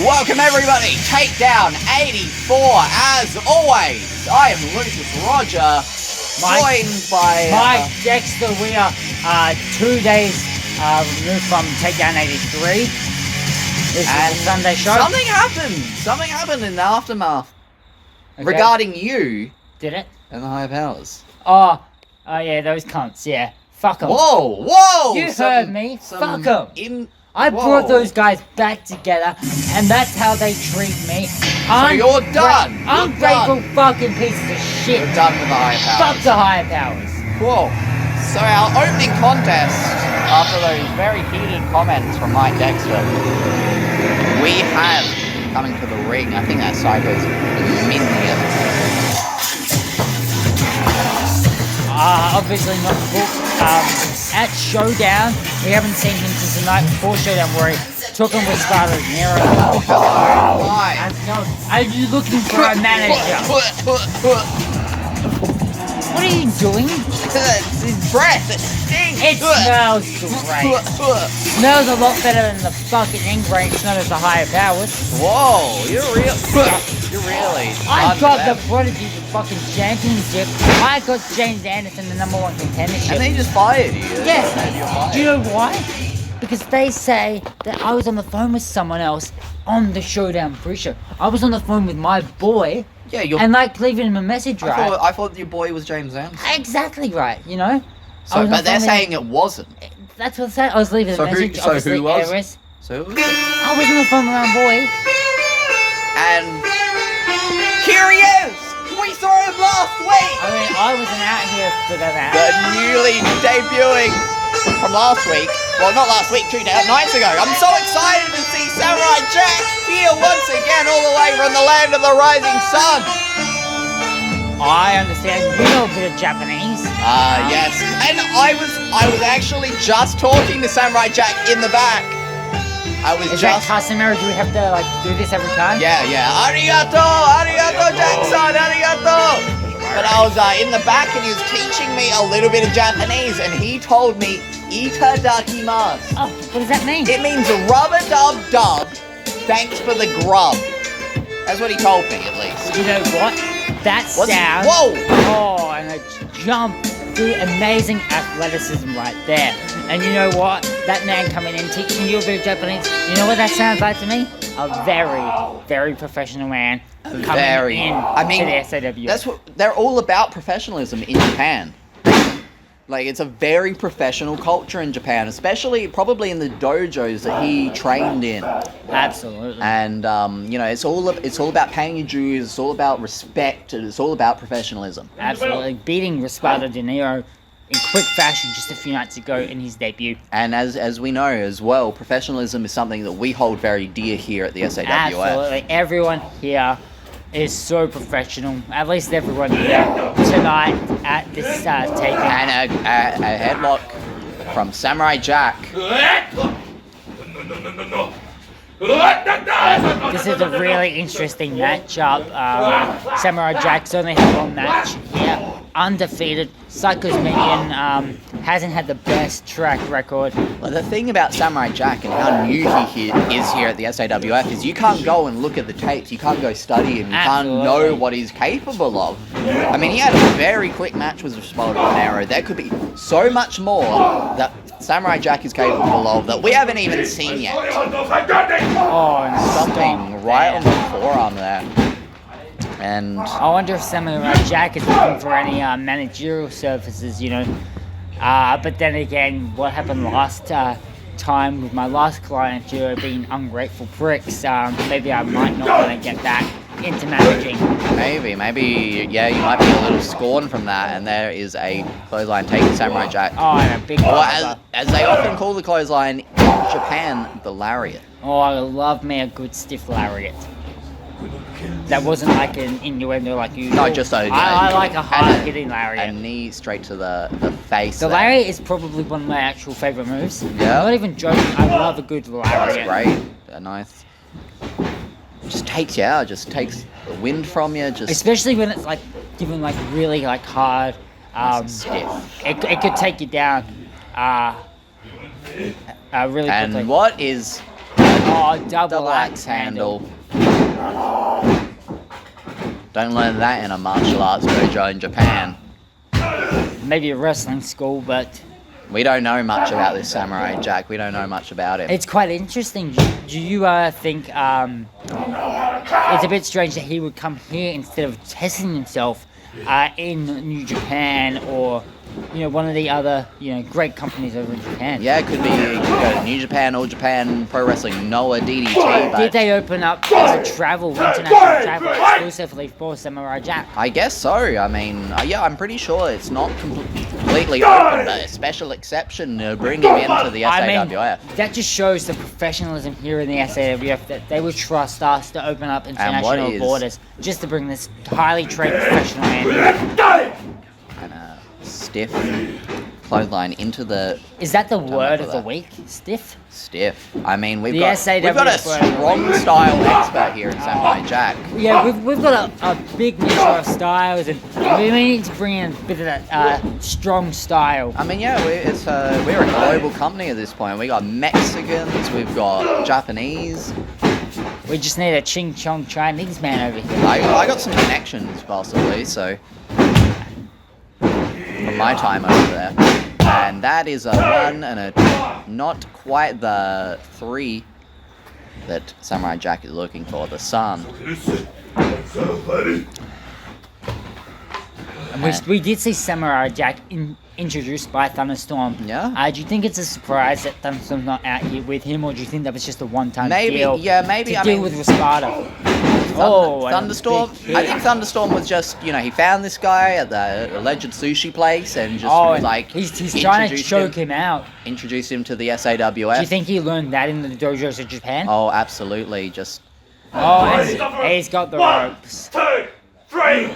Welcome everybody, Takedown 84 as always. I am Lucas Roger, joined by Mike Dexter. We are 2 days removed from Takedown 83. This is a Sunday show. Something happened in the aftermath regarding you. Did it? And the higher powers. Oh yeah, those cunts, yeah. Fuck them. Whoa! You heard me. Fuck them. I brought those guys back together, and that's how they treat me. So you're done. Ungrateful fucking pieces of shit. You're done with the higher powers. Fuck the higher powers. Whoa. So our opening contest, after those very heated comments from Mike Dexter, we have coming to the ring, I think that's Psycho's minion. Obviously not booked. At Showdown, we haven't seen him since the night before Showdown where he took him with Scarlet Nero. Oh, hello. Hi. Are you looking for a manager? What are you doing? It's his breath, it stinks. It smells great. Smells a lot better than the fucking ingrained smell of the higher powers. Whoa, you're really. I got the Prodigy the fucking championship. I got James Anderson the #1 contendership. And they just fired you. Yes. Do you know why? Because they say that I was on the phone with someone else on the Showdown pre-show. I was on the phone with my boy. Yeah, you're. And like leaving him a message, right? I thought your boy was James Anderson. Exactly right. You know. So, but they're saying it wasn't. That's what I'm saying. I was leaving a message. Who was? Eris. So who was it? I was on the phone with my boy. And here he is! We saw him last week! I mean, I wasn't out here for the match. The newly debuting from last week. Well, not last week, 2 nights ago. I'm so excited to see Samurai Jack here once again, all the way from the land of the rising sun. I understand you know a bit of Japanese. Yes. And I was actually just talking to Samurai Jack in the back. Is that customary? Do we have to like do this every time? Yeah. Arigato Jackson, arigato. But I was in the back and he was teaching me a little bit of Japanese and he told me itadakimasu. Oh, what does that mean? It means rub-a-dub-dub, thanks for the grub. That's what he told me at least. You know what? That sound. Whoa! Oh, and a jump. Amazing athleticism right there. And you know what? That man coming in teaching you a bit of Japanese, you know what that sounds like to me? A very, very professional man coming to the SAW. That's what they're all about, professionalism in Japan. Like, it's a very professional culture in Japan, especially probably in the dojos that he trained in. Absolutely. And it's all about paying your dues. It's all about respect. And it's all about professionalism. Absolutely, beating Raspada De Niro in quick fashion just a few nights ago in his debut. And as we know as well, professionalism is something that we hold very dear here at the SAWF. Absolutely, everyone here is so professional. At least everyone here tonight at this takeout. And a headlock from Samurai Jack. This is a really interesting matchup. Samurai Jack's only had one match here, undefeated. Psycho's minion hasn't had the best track record. Well, the thing about Samurai Jack and how new he is here at the SAWF is you can't go and look at the tapes, you can't go study him, you can't know what he's capable of. I mean, he had a very quick match with Raspada De Niro. There could be so much more that Samurai Jack is capable of that we haven't even seen yet. Oh, and something right on the forearm there. And I wonder if Samurai Jack is looking for any managerial services, you know. But then again, what happened last time with my last client, you know, being ungrateful pricks, maybe I might not want to get back into managing. Maybe, yeah, you might be a little scorned from that, and there is a clothesline taking Samurai Jack. Oh, and a big or as they often call the clothesline in Japan, the lariat. Oh, I love me a good stiff lariat. That wasn't like an innuendo like you. No, just a. I like a hard-hitting lariat. A knee straight to the face. The lariat is probably one of my actual favorite moves. Yeah. I'm not even joking. I love a good lariat. That's great. Nice. Just takes you out. Just takes the wind from you. Just. Especially when it's like given like really like hard. Stiff. It could take you down. Really quickly. And what is Oh, double axe handle. Don't learn that in a martial arts dojo in Japan. Maybe a wrestling school, but We don't know much about this Samurai Jack. We don't know much about him. it's quite interesting. Do you think it's a bit strange that he would come here instead of testing himself in New Japan or one of the other great companies over in Japan? Yeah, it could be New Japan, All Japan, Pro Wrestling, Noah, DDT, but Did they open up international travel exclusively for Samurai Jack? I guess so. I mean, yeah, I'm pretty sure it's not completely open, but a special exception to bring him into the SAWF. That just shows the professionalism here in the SAWF that they would trust us to open up international borders just to bring this highly trained professional man here. And a stiff clothesline into the... Is that the word of the week? Stiff? Stiff. I mean, we've The got a strong style expert here in Samurai Jack. Yeah, we've got a big mixture of styles, and we need to bring in a bit of that strong style. I mean, yeah, we're a global company at this point. We got Mexicans, we've got Japanese. We just need a ching chong Chinese man over here. I got some connections, possibly, so... from my time over there. And that is a 1 and a not quite the 3 that Samurai Jack is looking for, the sun. And we did see Samurai Jack introduced by Thunderstorm. Yeah. Do you think it's a surprise that Thunderstorm's not out here with him, or do you think that was just a one-time Maybe, deal? yeah, maybe. To deal with Raspada? Thunderstorm. I think Thunderstorm was just, he found this guy at the alleged sushi place and just was like, he's trying to choke him out. Introduce him to the SAWF. Do you think he learned that in the dojos of Japan? Oh, absolutely. Just. And he's got the ropes. 2, 3.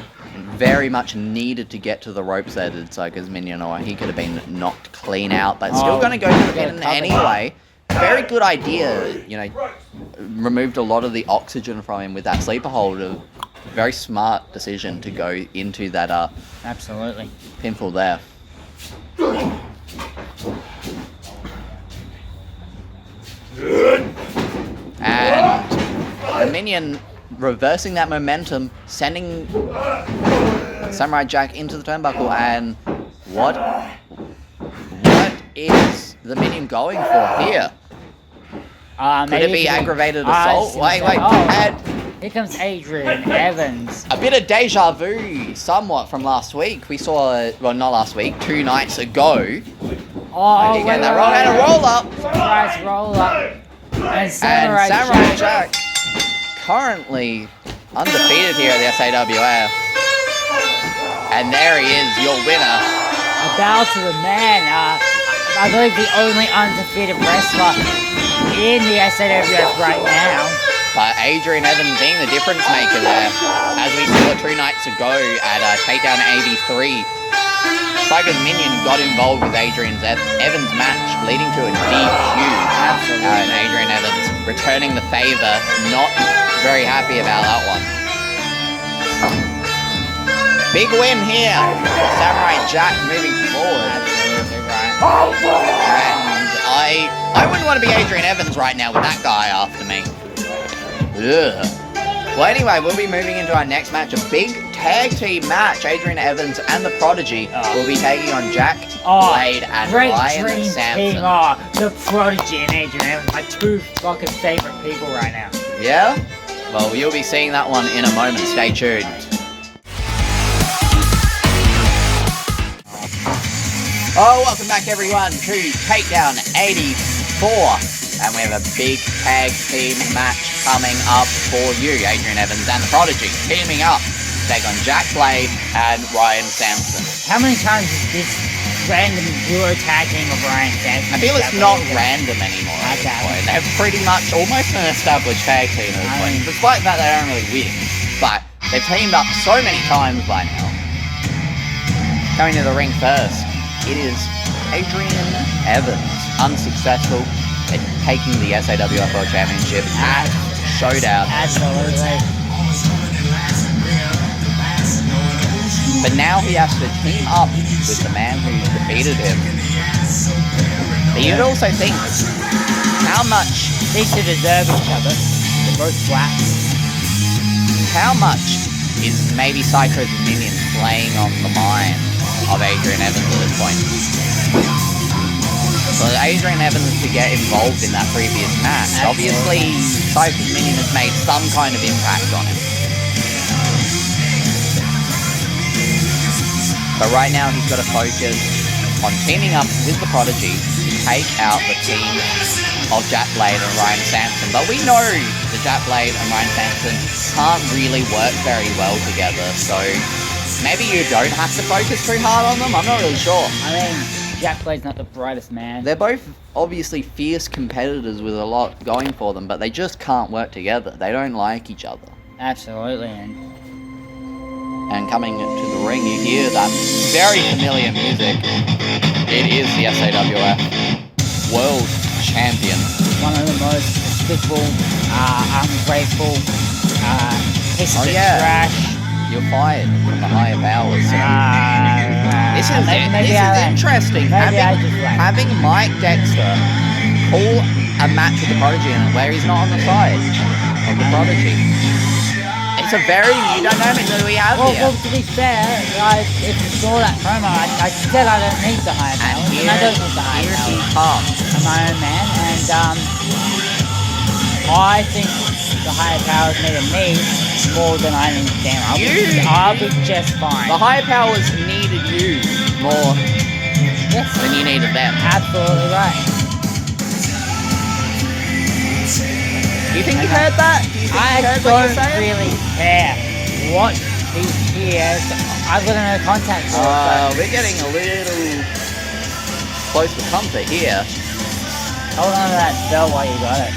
Very much needed to get to the ropes there, did so, because he could have been knocked clean out, but still going to go to the pin anyway. Very good idea, removed a lot of the oxygen from him with that sleeper hold. A very smart decision to go into that Absolutely. pinfall there. And the minion reversing that momentum, sending Samurai Jack into the turnbuckle, and what is the minion going for here? Could it be aggravated assault? Wait. Here comes Adrian Evans. A bit of deja vu, somewhat, from last week. We saw, well, not last week, 2 nights ago. Oh, and a roll up. Surprise roll up. And Samurai Jack currently undefeated here at the SAWF. And there he is, your winner. A bow to the man. I believe the only undefeated wrestler in the SAWF right now. But Adrian Evans being the difference maker there, as we saw 2 nights ago at Takedown 83. Tiger's minion got involved with Adrian Evans' match, leading to a DQ. Absolutely. And Adrian Evans returning the favour, not very happy about that one. Big win here for Samurai Jack moving forward. Absolutely right. And I wouldn't want to be Adrian Evans right now with that guy after me. Ugh. Well, anyway, we'll be moving into our next match, a big tag team match. Adrian Evans and the Prodigy will be taking on Jack Blade and Ryan Sampson. The Prodigy and Adrian Evans, my 2 fucking favorite people right now. Yeah? Well, you'll be seeing that one in a moment. Stay tuned. Oh, welcome back everyone to Takedown 84. And we have a big tag team match coming up for you. Adrian Evans and the Prodigy teaming up to take on Jack Blade and Ryan Sampson. How many times is this random duo tag team of Ryan Sampson? I feel it's not random anymore at this point. They're pretty much almost an established tag team at this point, despite the fact they don't really win. But they've teamed up so many times by now. Coming to the ring first, it is Adrian Evans, unsuccessful at taking the SAWF World Championship at Showdown. Absolutely. But now he has to team up with the man who defeated him. But you'd also think How much? These two deserve each other. They're both blacks. How much is maybe Psycho's minion playing on the mind of Adrian Evans at this point? So Adrian Evans to get involved in that previous match, obviously Psycho's minion has made some kind of impact on him. But right now he's got to focus on teaming up with the Prodigy to take out the team of Jack Blade and Ryan Sampson. But we know that Jack Blade and Ryan Sampson can't really work very well together, so maybe you don't have to focus too hard on them. I'm not really sure. I mean, Jack Blade's not the brightest man. They're both obviously fierce competitors with a lot going for them, but they just can't work together. They don't like each other. Absolutely, And coming to the ring, you hear that very familiar music. It is the SAWF World Champion. one of the most despicable, ungrateful, pieces of trash. You're fired from the higher powers. This is interesting. Having Mike Dexter call a match with the Prodigy where he's not on the side of the Prodigy. It's a very new dynamic that we have here. Well, to be fair, if you saw that promo, I said I don't need the higher powers, and I don't need the higher powers. I'm my own man, and I think the higher powers needed me more than I need them. I'll be just fine. The higher powers needed you more than you needed them. Absolutely right. Do you think you heard that? I don't really care what he hears. I've got no contact for it. We're getting a little close to comfort here. Hold on to that bell while you got it.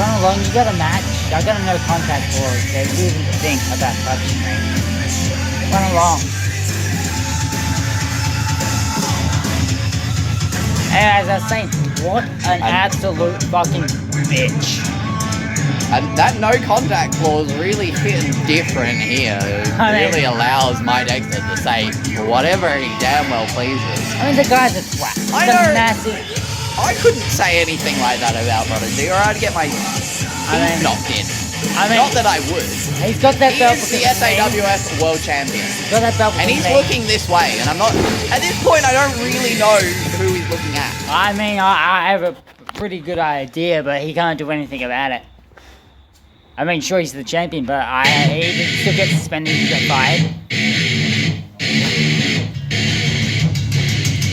Run along, you got a match. I got a no contact clause. So you even think about touching me. Run along. And as I was saying, what an absolute fucking bitch. And that no contact clause really hitting different here. It really allows my Dexter to say whatever he damn well pleases. I mean, the guy's a twat. I know. I couldn't say anything like that about Prodigy, or I'd get my teeth knocked in. Not that I would. He's got that belt. He's the SAWF World Champion. He's got that belt. And he's looking this way, and I'm not. At this point, I don't really know who he's looking at. I mean, I have a pretty good idea, but he can't do anything about it. I mean, sure, he's the champion, but he still gets suspended, he gets fired.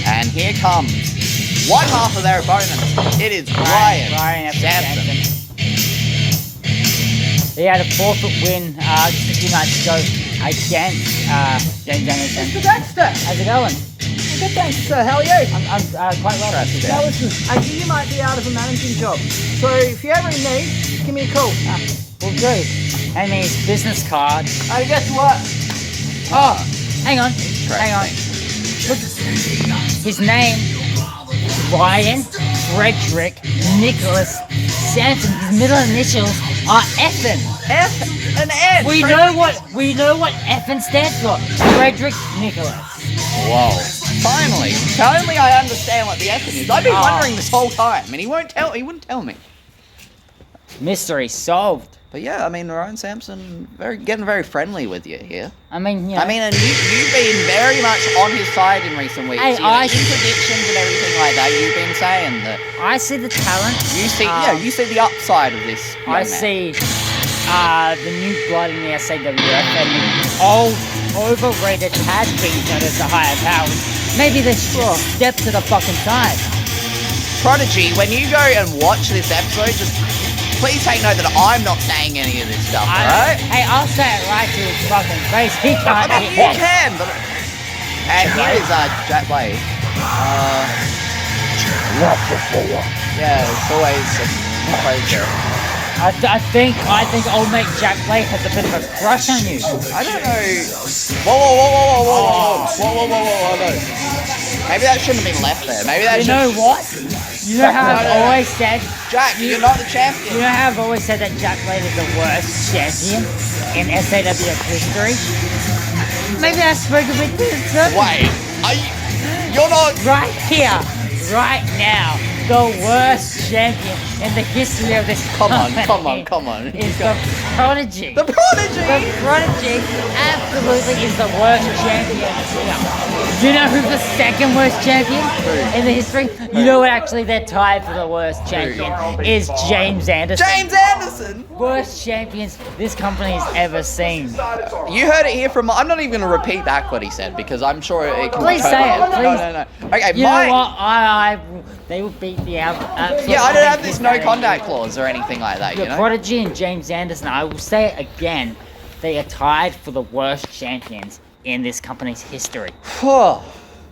And here comes one half of their opponents. It is Ryan Sampson. He had a 4-foot win just a few nights ago against James Anderson. Mr. Dexter! How's it going? Good, thanks, sir. How are you? I'm quite well. Now listen, I think you might be out of a managing job. So if you ever in need, give me a call. Will do. And his business card. Hey, guess what? Oh, hang on. Look, his name, Ryan Frederick Nicholas Sampson. His middle initials are Effin. F and N. We know what Effin stands for. Frederick Nicholas. Whoa. Finally I understand what the Effin is. I've been wondering this whole time, and he wouldn't tell me. Mystery solved. But yeah, I mean, Ryan Sampson getting very friendly with you here. I mean, you know. I mean, and you've been very much on his side in recent weeks. Hey, in predictions and everything like that, you've been saying that. I see the talent. You see the upside of this. I see the new blood in the SAWF and the old, overrated has-beens known as the higher powers. Maybe they should step to the fucking side. Prodigy, when you go and watch this episode, just please take note that I'm not saying any of this stuff, alright? Hey, I'll say it right to his fucking face. He can't. You can, but. And here is Jack Blade. Yeah, it's always a pleasure. I think old mate Jack Blade has a bit of a crush on you. I don't know. Whoa, no. Maybe that shouldn't have been left there. Maybe that. You know what? You know how I've always said, Jack, you're not the champion. You know how I've always said that Jack Blade is the worst champion in SAWF history? Maybe I spoke a bit too soon. Wait, you're not right here. right now, the worst champion in the history of this Come on, company come on. is the Prodigy. The Prodigy! The Prodigy absolutely is the worst champion here. Do you know who's the second worst champion in the history? You know what, actually, they're tied for the worst champion is James Anderson. James Anderson! Worst champions this company's ever seen. You heard it here from... I'm not even going to repeat back what he said, because I'm sure it can... Please say it, please. No. Okay, You know what? They will beat the absolute... Yeah, I don't have this no contact clause or anything like that, you The know? Prodigy and James Anderson, I will say it again, they are tied for the worst champions in this company's history.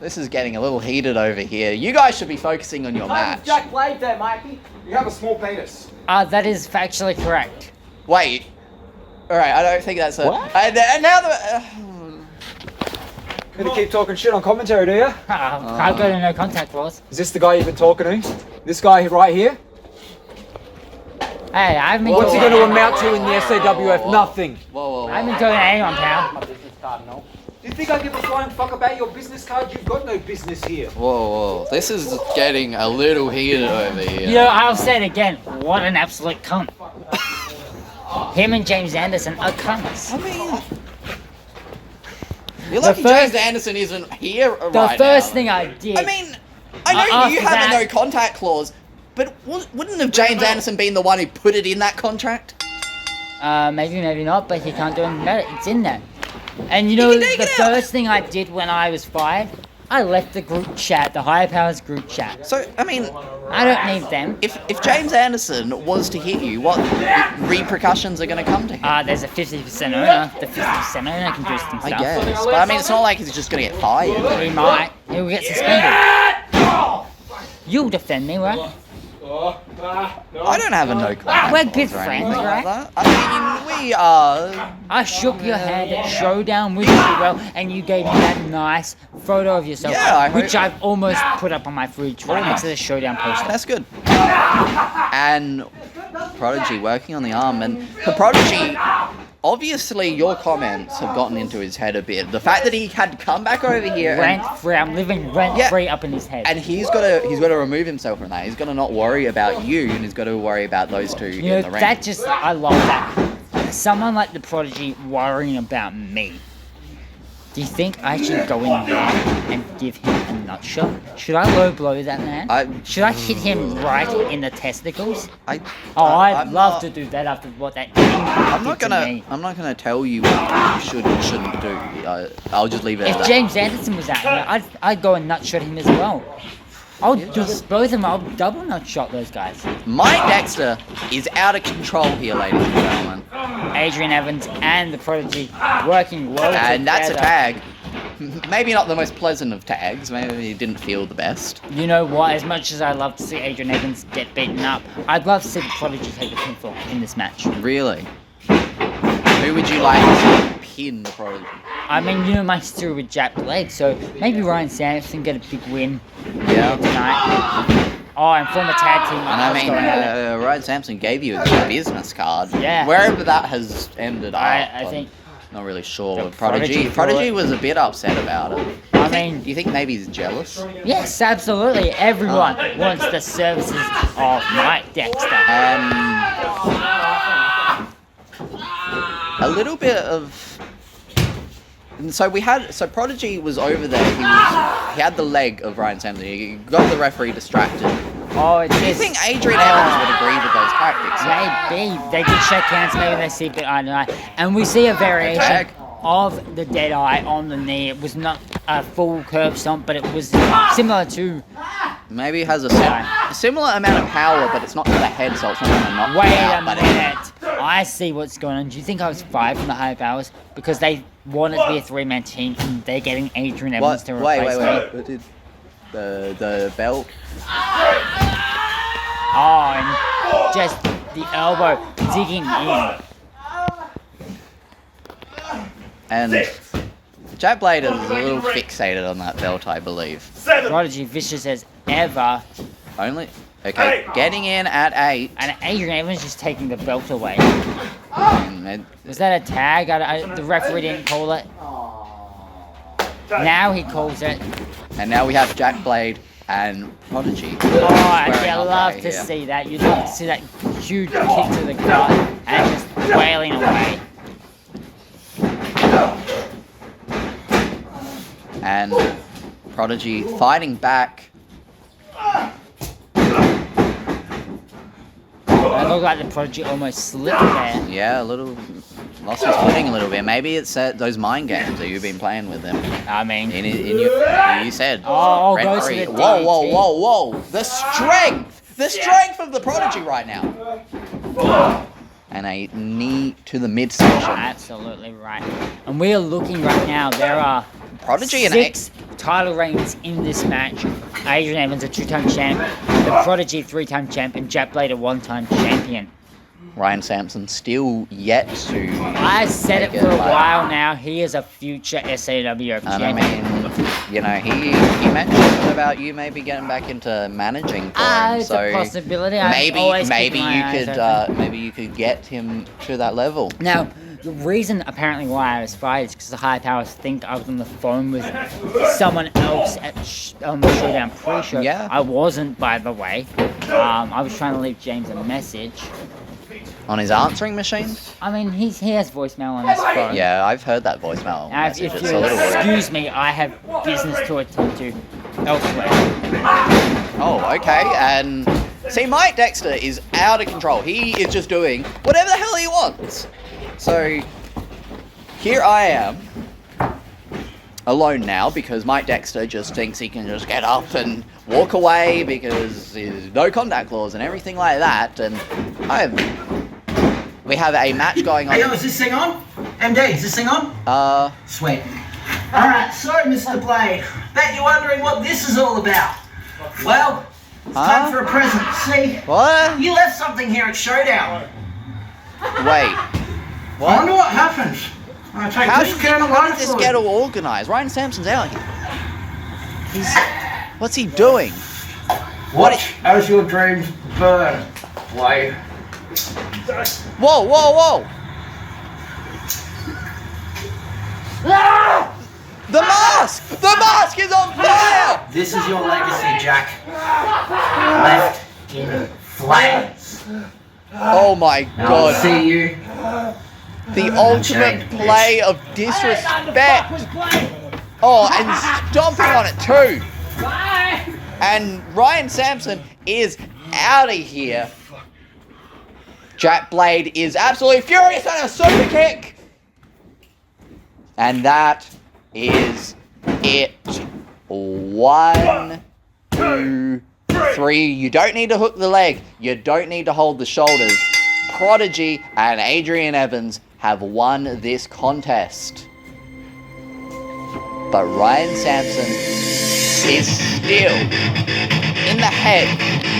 This is getting a little heated over here. You guys should be focusing on your match. Jack Blade there, Mikey. You have a small penis. That is factually correct. Wait. Alright, I don't think that's a... What? And now the... Gonna keep talking shit on commentary, do you? I've got a no contact clause. Is this the guy you've been talking to? This guy right here? Hey, I haven't been What's he talking going to amount to in the SAWF? Nothing. Whoa. I haven't been talking to anyone, pal. Do you think I give a flying fuck about your business card? You've got no business here. Whoa. This is getting a little heated over here. You know, I'll say it again. What an absolute cunt. Him and James Anderson are cunts. I mean... You're lucky James Anderson isn't here right now. The first thing I did... I mean, I know you after have a that- no contact clause, but wouldn't have James Anderson been the one who put it in that contract? maybe not, but he can't do anything about it. It's in there. And you know, can take the it out. first thing I did when I was fired, I left the group chat, the Higher Powers group chat. So, I mean, I don't need them. if James Anderson was to hit you, what repercussions are going to come to him? There's a 50% owner. The 50% owner can do some stuff. I guess. But I mean, it's not like he's just going to get fired. He might. He'll get suspended. You'll defend me, right? I don't have a no contact We're good clause or friends, anything like right? that. I mean, we are... I shook your hand at Showdown, wished you well, and you gave me that nice photo of yourself, Yeah, I which hope- I've almost put up on my fridge right next to the Showdown poster. That's good. And Prodigy working on the arm, and the Prodigy, obviously your comments have gotten into his head a bit. The fact that he had to come back over here and, Rent-free. I'm living rent-free up in his head. and he's got to remove himself from that. He's got to not worry about you, and he's got to worry about those two You know, in the ring. that just, I love that. Someone like the Prodigy worrying about me. Do you think I should go in there and give him a nut shot? Should I low blow that man? Should I hit him right in the testicles? I'd I'm love not- to do that after what that I'm not did to gonna. me. I'm not gonna tell you what you should and shouldn't do. I'll just leave it at If that. James Anderson was out here, I'd go and nut shot him as well. I'll do both of them. I'll double nut shot those guys. Mike Dexter is out of control here, ladies and gentlemen. Adrian Evans and the Prodigy working well And that's a together. tag. Maybe not the most pleasant of tags. Maybe he didn't feel the best. You know what? As much as I love to see Adrian Evans get beaten up, I'd love to see the Prodigy take the pinfall in this match. Really? Who would you like to pin the Prodigy? I mean, you know my history with Jack Blade, so maybe Ryan Sanderson get a big win Yeah. tonight. Oh, and former tag team. And I mean, Ryan Sampson gave you a good business card. Yeah. Wherever that has ended up. I think. Not really sure. The With Prodigy. Prodigy Prodigy was a bit upset about it. I mean, Do you think maybe he's jealous? yes, absolutely. Everyone wants the services of Mike Dexter. A little bit of. And so Prodigy was over there. He had the leg of Ryan Sampson. He got the referee distracted. Oh, it's Do you think Adrian Evans would agree with those tactics? maybe they did shake hands, maybe they see a bit eye to eye. And we see a variation Tag. of the dead eye on the knee. It was not a full curb stomp, but it was similar to. Maybe it has a similar amount of power, but it's not to the head, so it's not going to knock Wait you out. a but minute. I see what's going on. Do you think I was fired from the High Powers because they wanted to be a three-man team and they're getting Adrian Evans What? to replace me? Wait. What did the belt? Oh, and just the elbow digging in. And Jack Blade is a little fixated on that belt, I believe. Prodigy vicious as ever. Only. Okay, getting in at 8. And Adrian Evans just taking the belt away. And Was that a tag? The referee didn't call it. Now he calls it. now we have Jack Blade and Prodigy. Oh, actually, squaring I off love right to here. see that. You'd love to see that huge kick to the gut and just wailing away. And Prodigy fighting back. It looked like the Prodigy almost slipped there. Yeah, a little lost his footing a little bit. Maybe it's those mind games that you've been playing with him. I mean, You said. Oh, rent goes to free. the Whoa, whoa, DDT. whoa, whoa! The strength of the Prodigy right now. And a knee to the midsection. absolutely right. And we are looking right now. There are Prodigy and 6 title reigns in this match. Adrian Evans, a 2-time champ. The Prodigy, 3-time champ. And Jack Blade, a 1-time champion. Ryan Sampson still yet to. I said it take for a but- while now. He is a future SAWF And I champion. mean, he mentioned about you maybe getting back into managing for him. It's So a possibility. I'm always maybe keeping you my eyes could open. maybe you could get him to that level. Now, the reason apparently why I was fired is because the high powers think I was on the phone with someone else on the Showdown pre-show. Yeah. I wasn't, by the way. I was trying to leave James a message. On his answering machine? I mean, he has voicemail on his phone. Yeah, I've heard that voicemail Now, message. if It's you a little weird. excuse me, I have business to attend to elsewhere. Oh, okay. And see, Mike Dexter is out of control. He is just doing whatever the hell he wants. So here I am, alone now because Mike Dexter just thinks he can just get up and walk away because there's no contact clause and everything like that. And we have a match going on. Hey, yo, is this thing on? MD, is this thing on? Sweet. Alright, so Mr. Blade, bet you're wondering what this is all about. Well, it's time for a present. See, What? you left something here at Showdown. Wait. I wonder what happened. I take How this can how did this get all organized? Ryan Sampson's out here. What's he doing? Watch as your dreams burn, Blade. Whoa, whoa, whoa! The mask! The mask is on fire! This is your legacy, Jack. Left in flames. Oh my I'll god. see you. The ultimate play of disrespect. Oh, and stomping on it too. And Ryan Sampson is out of here. Jack Blade is absolutely furious and a super kick. And that is it. 1, 2, 3. You don't need to hook the leg. You don't need to hold the shoulders. Prodigy and Adrian Evans have won this contest. But Ryan Sampson is still in the head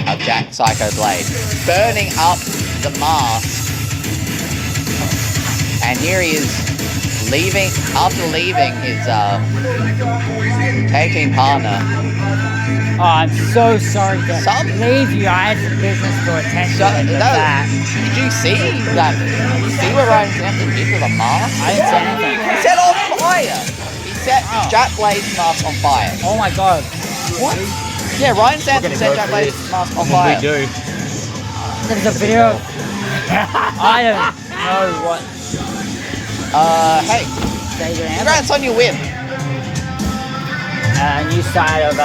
of Jack Psycho Blade, burning up the mask. And here he is leaving, after leaving his tag team partner. Oh, I'm so sorry to Some- leave you. I had some business to attend So, to with that. did you see that? Did you see what Ryan Sampson did to the mask? I didn't say anything. He set on fire! He set Jack Blade's mask on fire. Oh my god. What? Yeah, Ryan Sampson set Jack Blade's mask on fire. do. There's a video. I don't know what Hey, Adrian Evans. congrats on your win. New side of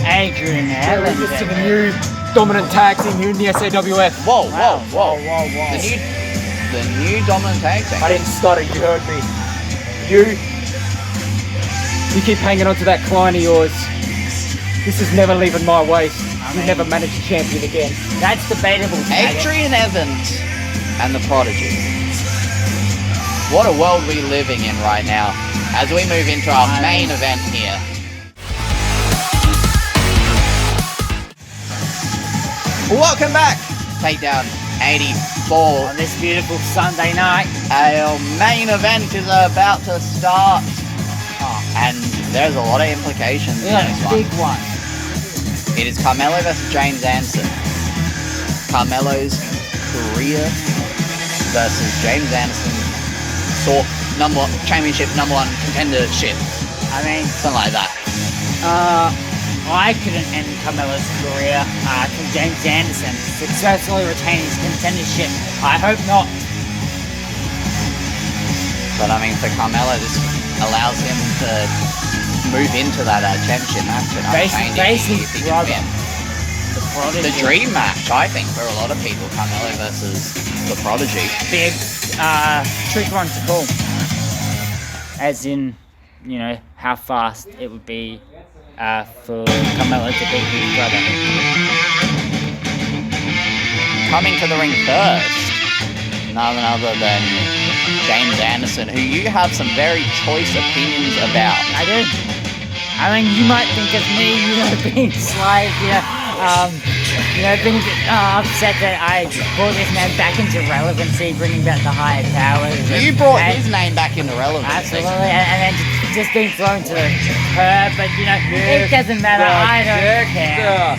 Adrian Evans. This is the new dominant tag team here in the SAWF. Whoa, Wow, whoa, whoa. The new dominant tag team. I didn't stutter, you heard me. You keep hanging on to that client of yours. This is never leaving my waist. You never manage a champion again. That's debatable. Adrian Evans and the Prodigy. What a world we're living in right now as we move into our main event here. Welcome back, Takedown 84. On this beautiful Sunday night. Our main event is about to start. And there's a lot of implications in Yeah, this big one. one. It is Carmelo versus James Anson. Carmelo's career versus James Anderson's Sawf championship #1 contendership. I mean, Something like that. I couldn't end Carmelo's career from James Anderson successfully retaining his contendership. I hope not. But I mean, for Carmelo, this allows him to move into that championship match and Face his brother. The dream match, I think, for a lot of people, Carmelo versus the Prodigy. Big trick one to call. As in, you know, how fast it would be for Carmelo to beat his brother. Coming to the ring first, none other than James Anderson, who you have some very choice opinions about. I do. I mean, you might think of me, you know, being slight, being upset that I brought this man back into relevancy, bringing back the higher powers. You brought his name back into relevancy. Absolutely, and then just being thrown to the curb, but you know, it doesn't matter, I don't care.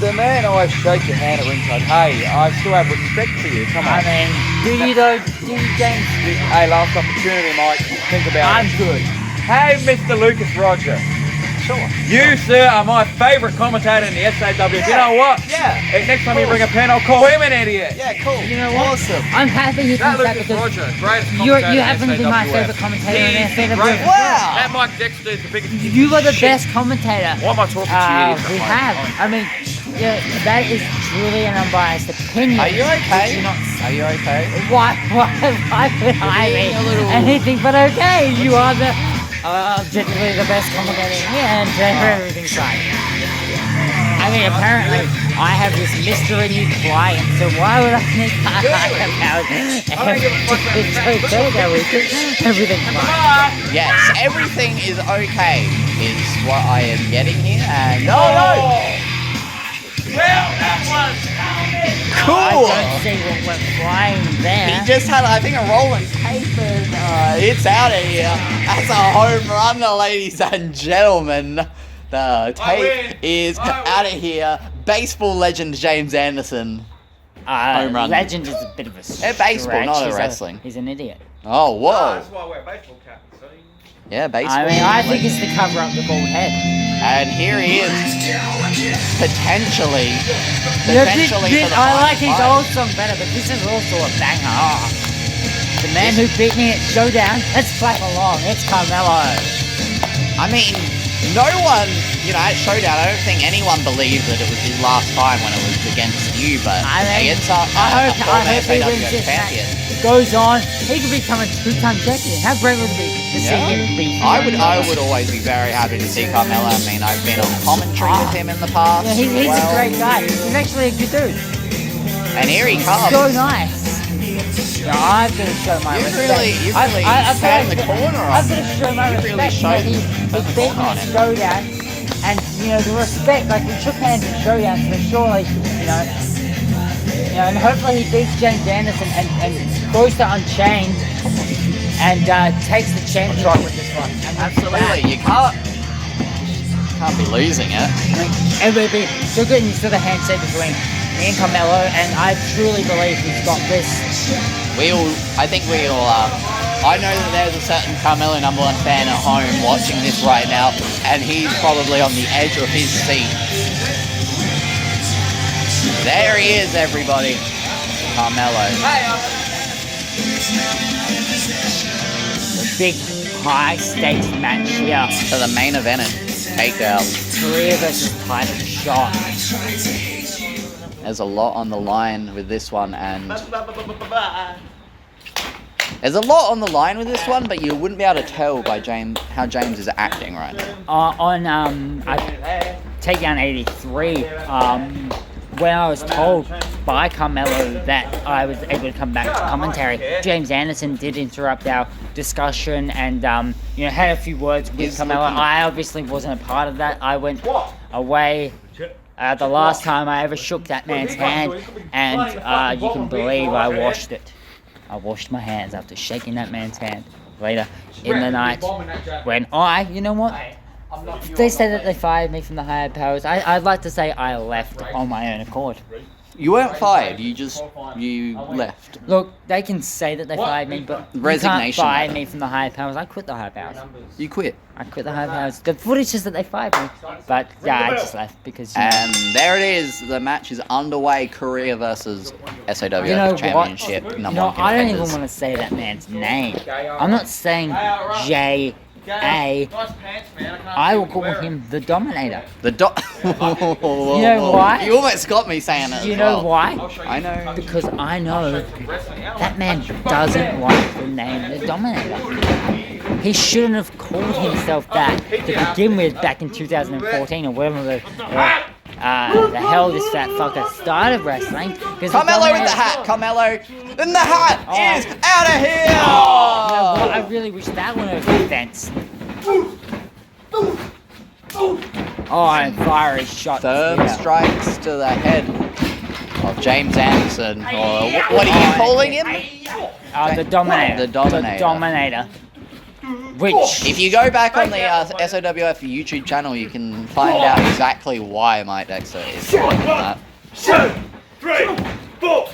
The man always shakes your hand at ringside. Hey, I still have respect for you. Come on. I mean, do you though? Do you, James? Hey, last opportunity, Mike. Think about I'm it. good. Hey, Mr. Lucas Roger. Sure. You, sir, are my favourite commentator in the SAW. Yeah. You know what? Yeah. Next time you bring a pen, I'll call him an idiot. Yeah, cool. You know what? Awesome. I'm happy you That think that Lucas because Roger, greatest you commentator happen to be my favourite commentator in He's SAW. great. Wow. That Mike Dexter is the biggest. You are the best commentator Why am I talking to you? we have. I mean, yeah, that is truly an unbiased opinion. Are you okay? You're not. Are you okay? Why would I be being a little- anything but okay? You are the objectively the best commentator here, and everything's fine. I mean, apparently, I have this mystery client, so why would I need to talk about everything's fine. Yes, everything is okay, is what I am getting here, and no! Well, that was Cool! I don't see what went flying there. He just had, I think, a rolling tape, and it's out of here. That's a home run, ladies and gentlemen. The tape is out of here. Baseball legend James Anderson. Home run. Legend is a bit of a stretch. Baseball, not a He's wrestling. He's an idiot. Oh, whoa. That's why I wear baseball caps. Yeah, baseball. I mean, I think it's to cover up the bald head. And here he is. Potentially for the I like his final old song better, but this is also a banger. The man who beat me at Showdown, let's clap along, it's Carmelo. I mean, no one, at Showdown, I don't think anyone believed that it was his last time when it was against you, but I it's hope he wins SAW this match. champion. It goes on, he could become a two-time champion. How great would it be to see him be? I would always be very happy to see Carmelo. I mean, I've been on commentary with him in the past. Yeah, he's a great guy. He's actually a good dude. And here he comes. So nice. Yeah, I've got to show my respect. You've really sat in the corner on I've got to show my You've respect. really showed He the beat corner me on at him. Showdown, and the respect. Like we shook hands at Showdown, so surely, and hopefully he beats James Anderson and goes to Unchained and takes the championship with this one. Absolutely, you can't be losing it. I mean, it would be so good, and you saw the handshake between me and Carmelo, and I truly believe he's got this. I know that there's a certain Carmelo #1 fan at home watching this right now, and he's probably on the edge of his seat. There he is, everybody. Carmelo. The big high stakes match here. For the main event at Takedown. Career versus title shot. There's a lot on the line with this one, and there's a lot on the line with this one, but you wouldn't be able to tell by how James is acting right now. On Takedown 83, when I was told by Carmelo that I was able to come back to commentary, James Anderson did interrupt our discussion and had a few words with Carmelo. I obviously wasn't a part of that. I went away. The last time I ever shook that man's hand, and you can believe I washed it. I washed my hands after shaking that man's hand later in the night when they said that they fired me from the higher powers. I'd like to say I left on my own accord. You weren't fired. You left. Look, they can say that they fired me, but you can't Resignation fire letter. me from the higher powers. I quit the higher powers. You quit. I quit the higher powers. The footage says that they fired me, but yeah, I just left because. And there it is. The match is underway. Korea versus SAWF You know Championship. what? Number No, one I don't even contenders. want to say that man's name. I'm not saying J. A. I will call him the Dominator. The You know why? You almost got me saying it. You as know well. why? I know. Because I know that man doesn't like the name the Dominator. He shouldn't have called himself that to begin with back in 2014 or whatever the hell this fat fucker started wrestling. Carmelo in the hat. Carmelo in the hat is out of here. You know what? I really wish that one over the fence. Oh, and fire his shot. Third Yeah. strikes to the head of James Anderson. Or what are you calling him? The Dominator. The Dominator. The Dominator. Which, If you go back on the SOWF YouTube channel, you can find out exactly why Mike Dexter is calling him that. 2, 3, 4.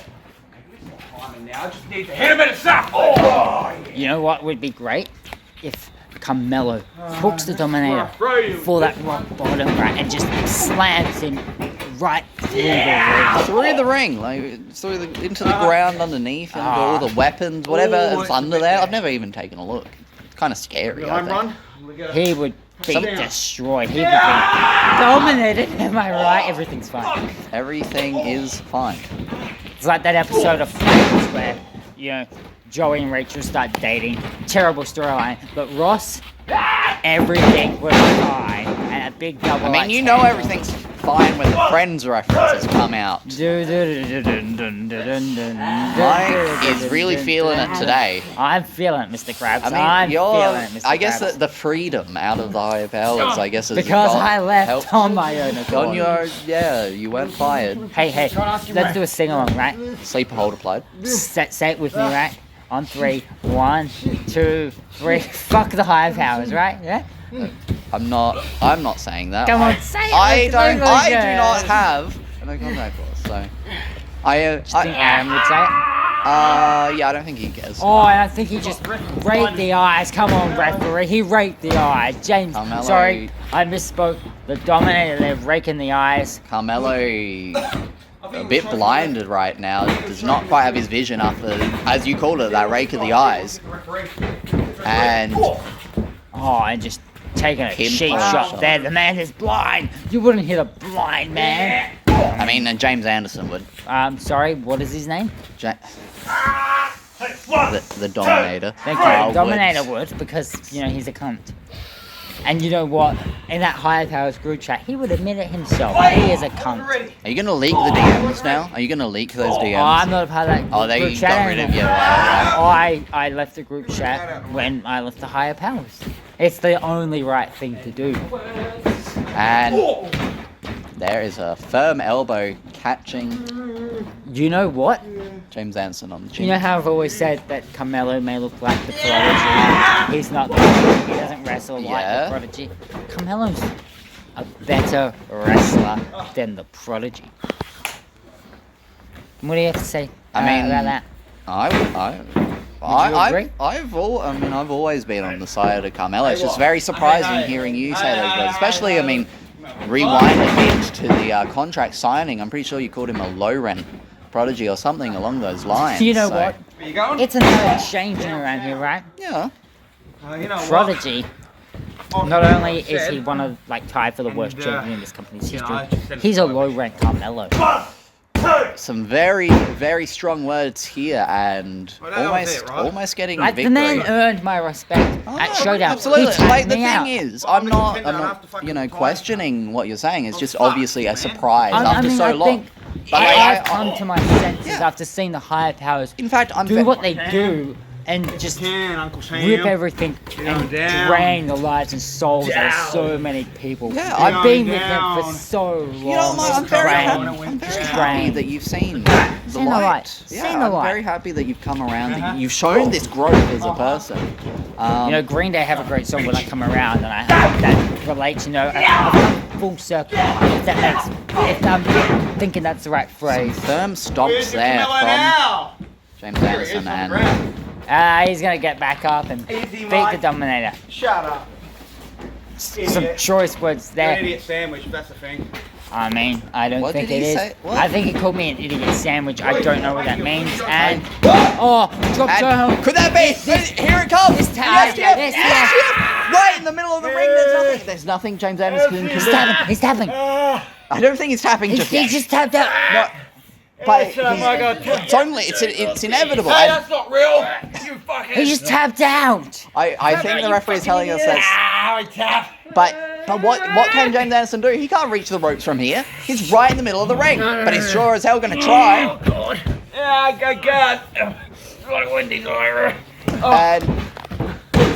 Now just need to hit him in the sock. Oh! you know what would be great? If Carmelo hooks the Dominator for that rock bottom, right, and just slams him right through the ring. Into the ground underneath, and all the weapons, whatever is under there. I've never even taken a look. It's kind of scary. I think. He would be destroyed. He would be dominated. Am I right? Everything's fine. Everything is fine. It's like that episode of Friends where, you know, Joey and Rachel start dating. Terrible storyline. But Ross, everything was fine. And a big double. I mean, you know everything's fine when the Friends references come out. Mike is really feeling it today. I'm feeling it, Mr. Krabs. I mean, I'm feeling it, Mr. I guess Krabs. the freedom out of the higher powers, I guess, is Because I left helped. on my own accord. On your, yeah, you weren't fired. Hey, let's do a sing-along, right? Sleeper hold applied. Say it with me, right? On 3. 1, 2, 3. Fuck the higher powers, right? Yeah? I'm not saying that. Come on, say it. I Let's don't. move I do on. not have no contact force, so I think Aaron would say it. yeah, I don't think he cares. Oh, and I think he just raked the eyes. Come on, referee. He raked the eyes. James, Carmelo. sorry, I misspoke. The Dominator, they're raking the eyes. Carmelo, a bit blinded right now. Does not quite have his vision after, as you called it, that rake of the eyes. And and just taking a Him cheap playing shot shot. there. The man is blind. You wouldn't hit a blind man. I mean, and James Anderson would. Sorry, what is his name? The Dominator. Thank you. Dominator would, because, you know, he's a cunt. And you know what? In that higher powers group chat, he would admit it himself. He is a cunt. Are you gonna leak the DMs now? Are you gonna leak those DMs? Oh, I'm not a part of that Oh, they group chat got rid of anymore. you. Right? I left the group chat when I left the higher powers. It's the only right thing to do. And there is a firm elbow catching You know what? James Anderson on the chin. You know how I've always said that Carmelo may look like the Prodigy? He's not the Prodigy. He doesn't wrestle like Yeah. the Prodigy. Carmelo's a better wrestler than the Prodigy. What do you have to say I mean, about that? agree? I've always been on the side of Carmelo. It's just very surprising hearing you say those words, especially, I mean, rewind a bit to the contract signing. I'm pretty sure you called him a low rent Prodigy or something along those lines. You know so, what? Where you going? It's another changing around here, right? Yeah. You know Prodigy. what? Not only is he one of, like, tied for the worst champion in this company's history, he's a low-rank Carmelo. Some very, very strong words here, and almost getting Like, victory. the man earned my respect at Showdown. Absolutely. He tagged Like, the me thing out. is, I'm not, questioning what you're saying. It's just obviously a surprise after so I long. think But I've come to my senses Yeah. after seeing the higher powers In fact, I'm do what they do and just Uncle Sam. rip everything and down. drain the lives and souls of so many people. Yeah, I've been with them down. for so long. You know, I'm very, Drain. happy that you've seen the Seen the light. light. Yeah, Seen the I'm light. very happy that you've come around. That you've shown this growth as a person. You know, Green Day have a great song when I come around, and I hope that relates. You know, I've come full circle. If I'm thinking that's the right phrase. Firm stomps there from James Anderson, and He's gonna get back up and beat the Dominator. Shut up. Some choice words You're there. an idiot sandwich, that's the thing. I mean, I don't What think did it he is. say? What? I think he called me an idiot sandwich. I don't know what that means. And drop down. Could that be? Here it comes! This time, Yes! Right in the middle of the ring, there's nothing. There's nothing James Anderson can do. He's tapping. I don't think he's tapping just He yet. just tapped out. No, but Oh my God. it's inevitable. Hey, And that's not real. You fucking. He just tapped out. I think the referee is telling us that. I tap. But what can James Anderson do? He can't reach the ropes from here. He's right in the middle of the ring. But he's sure as hell going to try. Oh God. Yeah, God. Like Wendy's Ira. And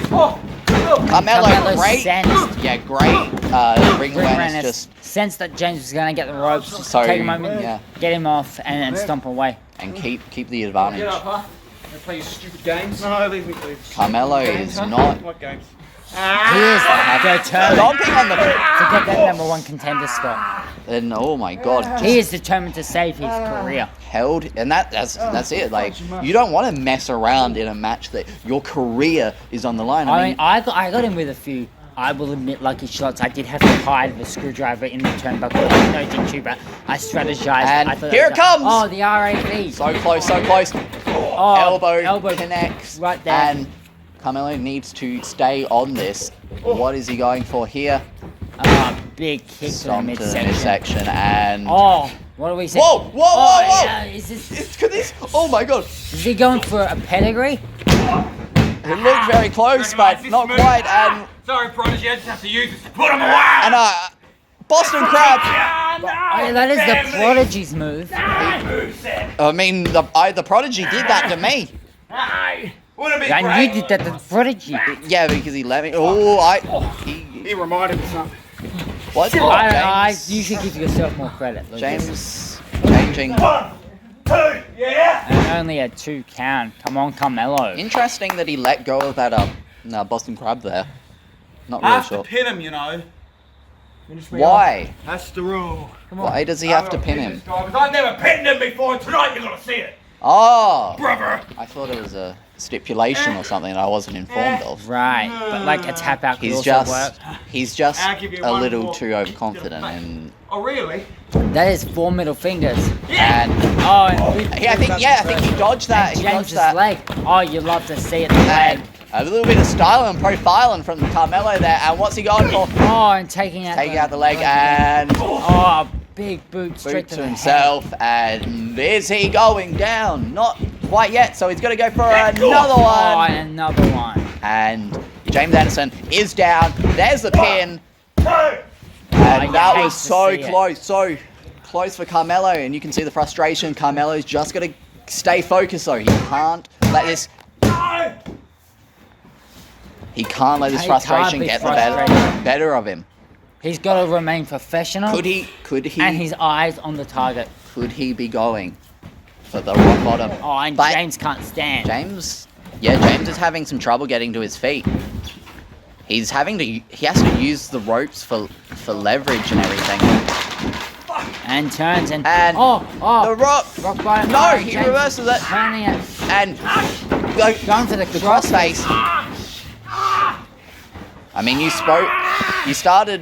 Carmelo, Carmelo's great. sensed. Yeah, great. Ring awareness just Sensed that James was gonna get the ropes, So, take a moment, yeah. get him off, and stomp away. and keep the advantage. Get up, huh? You play your stupid games? No, leave me, please. Carmelo is not What games? He is determined stomping on the. to get that #1 contender spot. And oh my God, He is determined to save his career. held, and that's it. Like, you don't want to mess around in a match that your career is on the line. I mean, I got him with a few, I will admit, lucky shots. I did have to hide the screwdriver in the turnbuckle. I know did you, but I strategized. And I thought here it comes! Oh, the RAP. So close, so close. Oh, elbow connects. right there. And Carmelo needs to stay on this. What is he going for here? Big kick to the Stomp to the midsection. midsection and. Oh, what do we say? Whoa, whoa, whoa, whoa! Yeah, is This, oh my God! is he going for a pedigree? It looked very close, but not quite. And Sorry, Prodigy, I just have to use this to put him away. and Boston Crab. Oh, that is the Prodigy's move. I mean, the Prodigy did that to me. Wouldn't it be And great? you did that to Prodigy. Yeah, because he let me. Oh, He reminded me something. what? I James, you should give yourself more credit. Lucas. James changing. 1, 2, yeah. And only a 2 count. Come on, Carmelo. Interesting that he let go of that Boston Crab there. Not I really have to sure. pin him, you know. Why? That's the rule. Why does he have to pin him? Because I've never pinned him before, and tonight you're gonna see it, Oh, brother. I thought it was a stipulation or something that I wasn't informed of. Right, but like a tap out could He's also work. just I'll give you a one little more. too overconfident, and Oh, really? That is 4 middle fingers. and Oh, and I think he dodged that. He dodged James's that. leg. Oh, you love to see it. The leg. And a little bit of style and profiling from Carmelo there. And what's he going for? Oh, and taking out Taking out the leg and Oh, big boot straight boot to to the himself. And is he going down? Not quite yet. So he's going to go for another Oh, one. and another one. And James Anderson is down. There's the pin. I And that hate was to so see it. close, so close for Carmelo. And you can see the frustration. Carmelo's just got to stay focused though. He can't let this. He can't let this He can't frustration be get the frustrated. better of him. He's got to remain professional. Could he And his eyes on the target. be going for the rock bottom? Oh, and But James can't stand. James is having some trouble getting to his feet. He has to use the ropes for leverage and everything. And turns and And oh, the rock. rock bottom. No, Oh, he James reverses it. Turning it. And Going for the crossface. I mean, you started.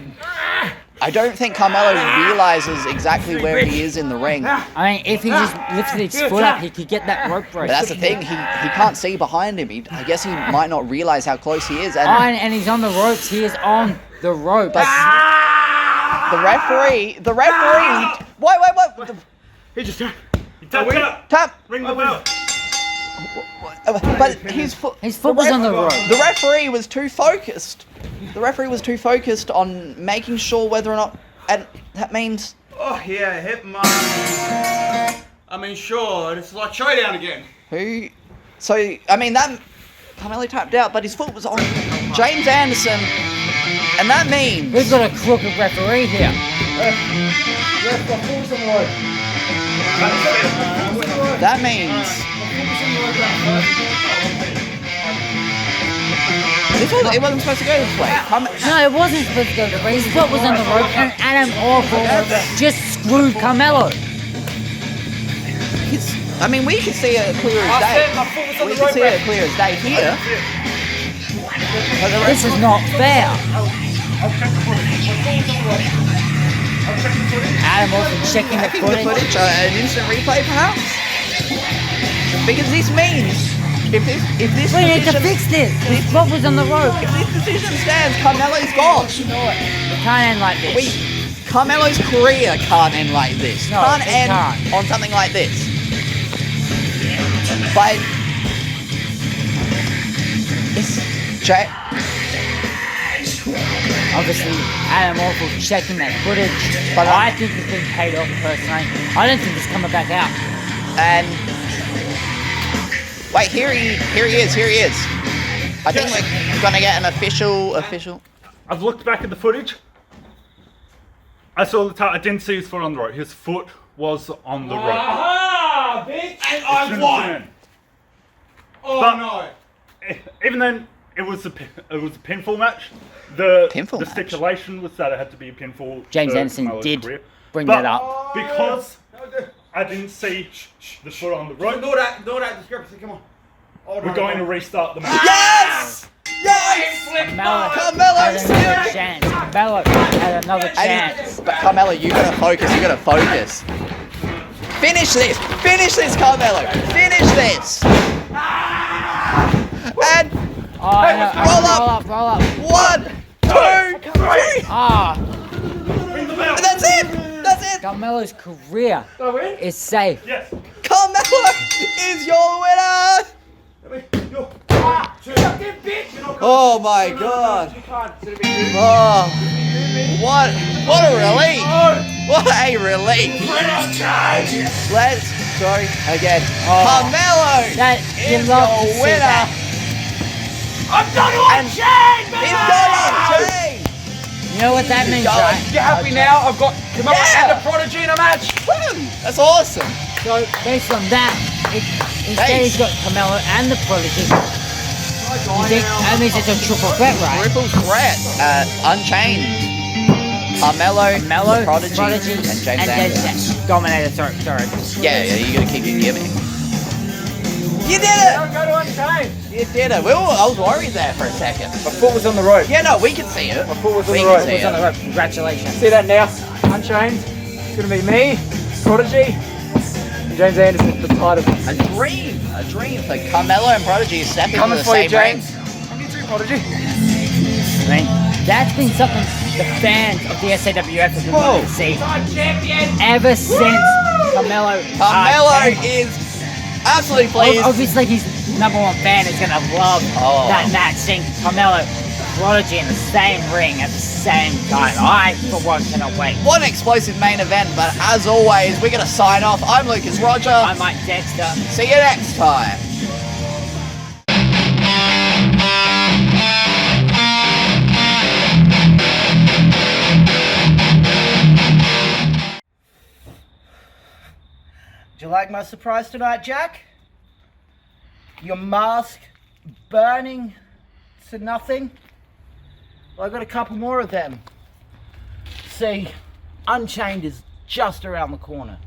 I don't think Carmelo realizes exactly where he is in the ring. But I mean, if he just lifted his foot up, he could get that rope break. that's the thing. He can't see behind him. I guess he might not realize how close he is. Oh, And and he's on the ropes. He is on the ropes. but the referee. Wait. He just tapped out. Tap. Ring the bell. But his foot. His foot was on the rope. The referee was too focused. The referee was too focused on making sure whether or not, and that means. Oh yeah, hit my. I mean, sure, it's like showdown again. Who? So, I mean, that Carmelo tapped out, but his foot was on James Anderson, and that means We've got a crooked referee here. that means It wasn't supposed to go this way. No, it wasn't supposed to go this way. His foot was on the rope, and Adam Awful just screwed Carmelo. I mean, we could see it clear as day. We could see it clear as day here. This is not fair. Adam Awful checking the footage. An instant replay, perhaps? Because this means if this We need to fix this. His foot was on the rope. If this decision stands, Carmelo's gone. It can't end like this. Carmelo's career can't end like this. No, Can't it end can't. on something like this. But Jay, Obviously, Adam Awful checking that footage, but I think it's been paid off personally. I don't think it's coming back out. and wait, here he is. I think we're gonna get an official. I've looked back at the footage. I saw the I didn't see his foot on the rope. His foot was on the rope. Aha, bitch! And I won! Oh But- no! Even then, it was a pinfall match. The Pinfall match? stipulation was that it had to be a pinfall. James for Anderson Carmelo's did career. bring But that up. because I didn't see the foot on the rope. Ignore that discrepancy, come on. Oh, no, We're going to no. restart the match. Yes! Yes! Carmelo Carmelo had another still- chance. Carmelo had another chance. But Carmelo, you gotta focus. Finish this, Carmelo. Finish this. And Oh, no. Roll up. 1, 2, 3. Ah, That's it. Carmelo's career is safe. Yes. Carmelo is your winner. Oh my God. Oh, what a relief. What a relief. Sorry, again. Carmelo That you is love to your see winner. that. He's got Unchained. You know what that means, right? You happy now? I've got Camilla Yeah. and the Prodigy in a match. Woo, that's awesome. So based on that, instead he's got Carmelo and the Prodigy. That means it's a triple threat, right? Triple threat. Unchained. Carmelo, Carmelo, Prodigy, and James Anderson. Dominator, sorry. Yeah, you gotta keep your gimmick. You did it! Go to Unchained. You did it. I was worried there for a second. My foot was on the rope. Yeah, no, we can see it. My foot was on We the can rope. see It's on the it. rope. Congratulations. See that now? Unchained. It's gonna be me, Prodigy, and James Anderson for the title. A dream for Carmelo and Prodigy to step into Coming the for you, same ring. James. Come you too, Prodigy. I mean, that's been something the fans of the SAWF have been wanting to see ever since Carmelo. Carmelo is absolutely pleased. Obviously, his #1 fan is gonna love that match. Seeing Carmelo, Prodigy in the same ring at the same time. I, for one, cannot wait. What an explosive main event, but as always, we're gonna sign off. I'm Lucas Roger. I'm Mike Dexter. See you next time. Did you like my surprise tonight, Jack? Your mask burning to nothing? Well, I got a couple more of them. See, Unchained is just around the corner.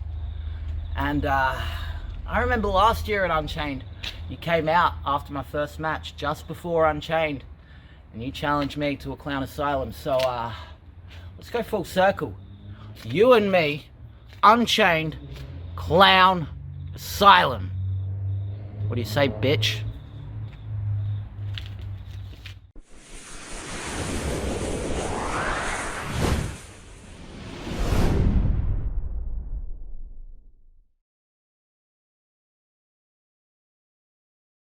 And I remember last year at Unchained, you came out after my first match, just before Unchained, and you challenged me to a clown asylum. So let's go full circle. You and me, Unchained, Clown Asylum. What do you say, bitch?